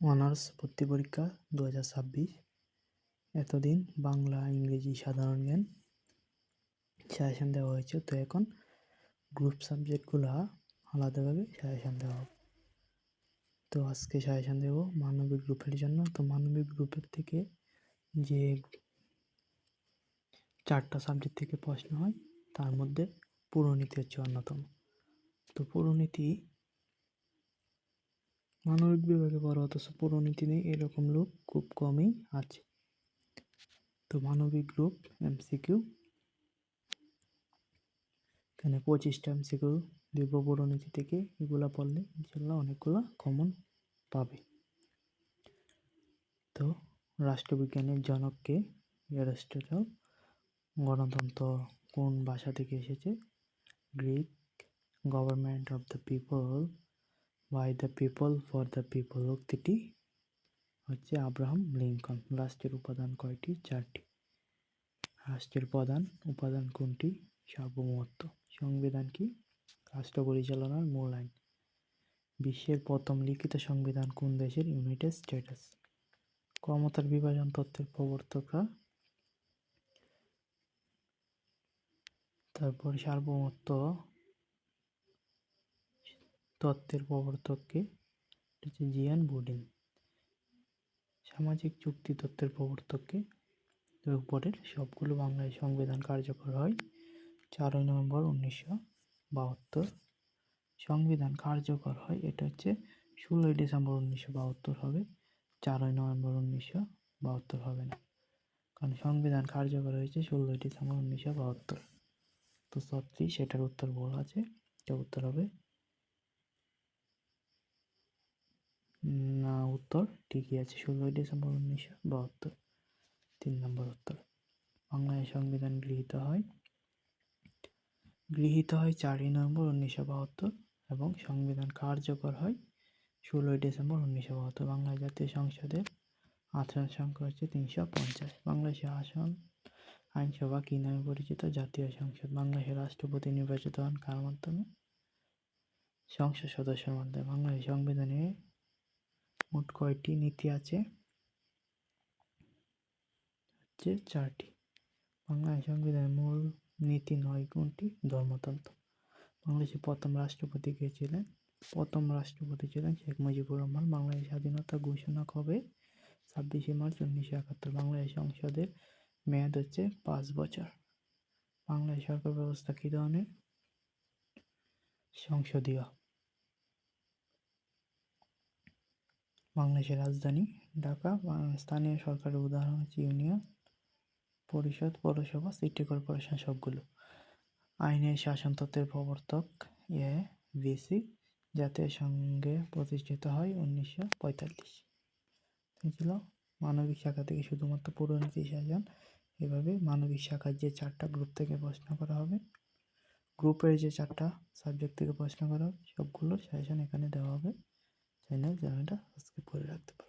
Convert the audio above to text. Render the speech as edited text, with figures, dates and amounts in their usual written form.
Honours ভর্তি পরীক্ষা 2026। এতদিন বাংলা, ইংরেজি, সাধারণ জ্ঞান সাজেশন দেওয়া হয়েছে, তো এখন গ্রুপ সাবজেক্টগুলো আলাদাভাবে সাজেশন দেওয়া হবে। তো আজকে সাজেশন দেব মানবিক গ্রুপের জন্য। তো মানবিক গ্রুপের থেকে যে 4টা সাবজেক্ট থেকে প্রশ্ন হয় তার মধ্যে পুরনীতি হচ্ছে অন্যতম। তো পুরনীতি মানবিক বিভাগে বড়, অথচ পুরনীতি নেই এরকম লোক খুব কমই আছে। তো মানবিক গ্রুপ এমসিকিউ, এখানে 25টা এমসিকিউ দিব পুরনীতি থেকে। এগুলা পড়লে ইনশাল্লাহ অনেকগুলো কমন পাবে। তো রাষ্ট্রবিজ্ঞানের জনককে? অ্যারিস্টটল। গণতন্ত্র কোন ভাষা থেকে এসেছে? Greek. Government of the people, by the people, for the people উক্তিটি হচ্ছে আব্রাহাম লিঙ্কন। রাষ্ট্রের উপাদান কয়টি? 4টি। রাষ্ট্রের প্রধান উপাদান কোনটি? সার্বভৌমত্ব। সংবিধান কি? রাষ্ট্র পরিচালনার মূল আইন। বিশ্বের প্রথম লিখিত সংবিধান কোন দেশের? United states. ক্ষমতার বিভাজন তত্ত্বের প্রবর্তকরা? তারপর সার্বভৌমত্ব তত্ত্বের প্রবর্তককে? হচ্ছে জিয়ান বুডিন। সামাজিক চুক্তি তত্ত্বের প্রবর্তককে? উপরের সবগুলো। বাংলায় সংবিধান কার্যকর হয় 4ই নভেম্বর 1972। সংবিধান কার্যকর হয়, এটা হচ্ছে 16ই ডিসেম্বর 1972 হবে, 4ই নভেম্বর 1972 হবে না, কারণ সংবিধান কার্যকর হয়েছে 16ই ডিসেম্বর 1972। তো 36, সেটার উত্তর ভুল আছে, এটা উত্তর হবে না। উত্তর ঠিকই আছে, 16ই ডিসেম্বর 1972, 3 নম্বর উত্তর। বাংলায় সংবিধান গৃহীত হয় 4ই নভেম্বর 1972 এবং সংবিধান কার্যকর হয় 16ই ডিসেম্বর 1972। বাংলা জাতীয় সংসদের আসন সংখ্যা হচ্ছে 350। বাংলাদেশের আসন আইনসভা কি নামে পরিচিত? জাতীয় সংসদ। বাংলাদেশের রাষ্ট্রপতি নির্বাচিত হন কার মাধ্যমে? সংসদ সদস্যের মাধ্যমে। বাংলাদেশ সংবিধানে মোট কয়টি নীতি আছে? হচ্ছে 4টি। বাংলাদেশ সংবিধানের মূল নীতি 9 কোনটি? ধর্মতন্ত্র। বাংলাদেশের প্রথম রাষ্ট্রপতি কে ছিলেন? প্রথম রাষ্ট্রপতি ছিলেন শেখ মুজিবুর রহমান। বাংলাদেশ স্বাধীনতা ঘোষণা কবে? 26শে মার্চ 1971। বাংলাদেশ সংসদের মেয়াদ হচ্ছে 5 বছর। বাংলাদেশ সরকার ব্যবস্থা কী ধরনের? সংসদীয়। বাংলাদেশের রাজধানী ঢাকা। স্থানীয় সরকারের উদাহরণ হচ্ছে ইউনিয়ন পরিষদ, পৌরসভা, সিটি কর্পোরেশন সবগুলো। আইনের শাসন তত্ত্বের প্রবর্তক? ভিসি। জাতীয় সংঘে প্রতিষ্ঠিত হয় 1945। এই ছিল মানবিক শাখা থেকে শুধুমাত্র পুরনীতি সাজান। এভাবে মানবিক শাখার যে 4টা গ্রুপ থেকে প্রশ্ন করা হবে, গ্রুপের যে 4টা সাবজেক্ট থেকে প্রশ্ন করা হবে, সবগুলোর সাজেশন এখানে দেওয়া হবে। চ্যানেলটা সাবস্ক্রাইব করে রাখতে পারো।